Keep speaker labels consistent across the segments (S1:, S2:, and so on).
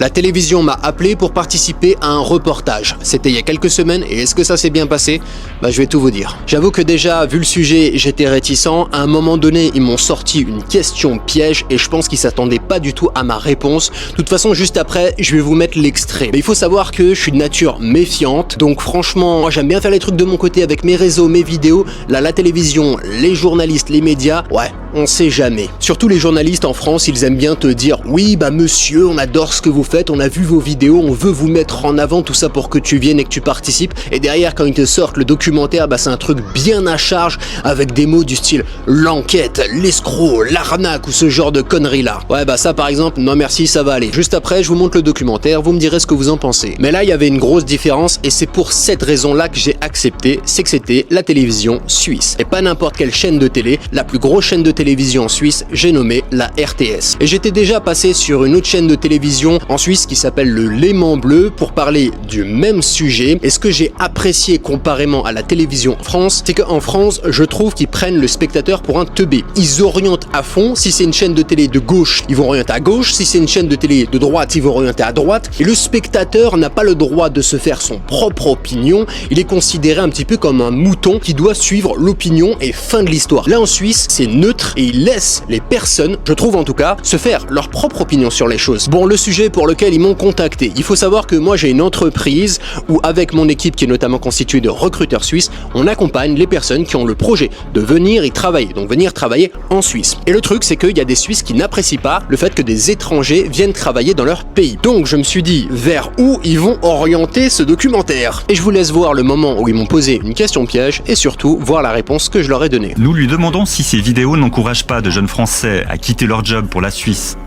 S1: La télévision m'a appelé pour participer à un reportage. C'était il y a quelques semaines et est-ce que ça s'est bien passé? Je vais tout vous dire. J'avoue que déjà, vu le sujet, j'étais réticent. À un moment donné, ils m'ont sorti une question piège et je pense qu'ils s'attendaient pas du tout à ma réponse. De toute façon, juste après, je vais vous mettre l'extrait. Mais il faut savoir que je suis de nature méfiante, donc franchement, j'aime bien faire les trucs de mon côté avec mes réseaux, mes vidéos. Là, la télévision, les journalistes, les médias, ouais, on sait jamais. Surtout les journalistes en France, ils aiment bien te dire « Oui, monsieur, on adore ce que vous faites, on a vu vos vidéos, on veut vous mettre en avant, tout ça pour que tu viennes et que tu participes. » Et derrière, quand ils te sortent le documentaire, c'est un truc bien à charge avec des mots du style « l'enquête »,« l'escroc »,« l'arnaque » ou ce genre de conneries là. Ouais, ça par exemple, non merci, ça va aller. Juste après, je vous montre le documentaire, vous me direz ce que vous en pensez. Mais là, il y avait une grosse différence et c'est pour cette raison-là que j'ai accepté, c'est que c'était la télévision suisse. Et pas n'importe quelle chaîne de télé, la plus grosse chaîne de télévision en Suisse, j'ai nommé la RTS. Et j'étais déjà passé sur une autre chaîne de télévision en Suisse qui s'appelle le Léman Bleu pour parler du même sujet. Et ce que j'ai apprécié comparément à la télévision en France, c'est qu'en France, je trouve qu'ils prennent le spectateur pour un teubé. Ils orientent à fond. Si c'est une chaîne de télé de gauche, ils vont orienter à gauche. Si c'est une chaîne de télé de droite, ils vont orienter à droite. Et le spectateur n'a pas le droit de se faire son propre opinion. Il est considéré un petit peu comme un mouton qui doit suivre l'opinion et fin de l'histoire. Là en Suisse, c'est neutre et ils laissent les personnes, je trouve en tout cas, se faire leur propre opinion sur les choses. Bon, le sujet pour lequel ils m'ont contacté, il faut savoir que moi j'ai une entreprise où avec mon équipe qui est notamment constituée de recruteurs suisses, on accompagne les personnes qui ont le projet de venir y travailler, donc venir travailler en Suisse. Et le truc c'est qu'il y a des Suisses qui n'apprécient pas le fait que des étrangers viennent travailler dans leur pays. Donc je me suis dit vers où ils vont orienter ce documentaire. Et je vous laisse voir le moment où ils m'ont posé une question piège et surtout voir la réponse que je leur ai donnée.
S2: Nous lui demandons si ces vidéos n'encouragent pas de jeunes Français à quitter leur job pour la Suisse,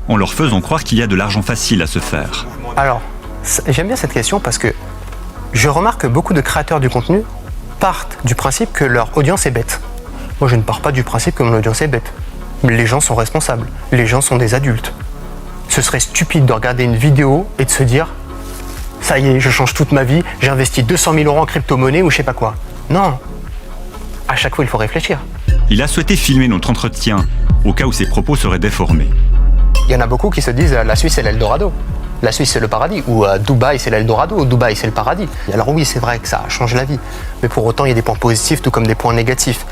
S2: en leur faisant croire qu'il y a de l'argent facile à se faire.
S3: Alors, j'aime bien cette question parce que je remarque que beaucoup de créateurs du contenu partent du principe que leur audience est bête. Moi, je ne pars pas du principe que mon audience est bête. Les gens sont responsables, les gens sont des adultes. Ce serait stupide de regarder une vidéo et de se dire « ça y est, je change toute ma vie, j'ai investi 200 000 € en crypto-monnaie ou je sais pas quoi ». Non, à chaque fois, il faut réfléchir.
S2: Il a souhaité filmer notre entretien, au cas où ses propos seraient déformés.
S3: Il y en a beaucoup qui se disent « la Suisse, c'est l'Eldorado ». La Suisse, c'est le paradis. Ou Dubaï, c'est l'Eldorado. Ou Dubaï, c'est le paradis. Alors oui, c'est vrai que ça change la vie. Mais pour autant, il y a des points positifs tout comme des points négatifs.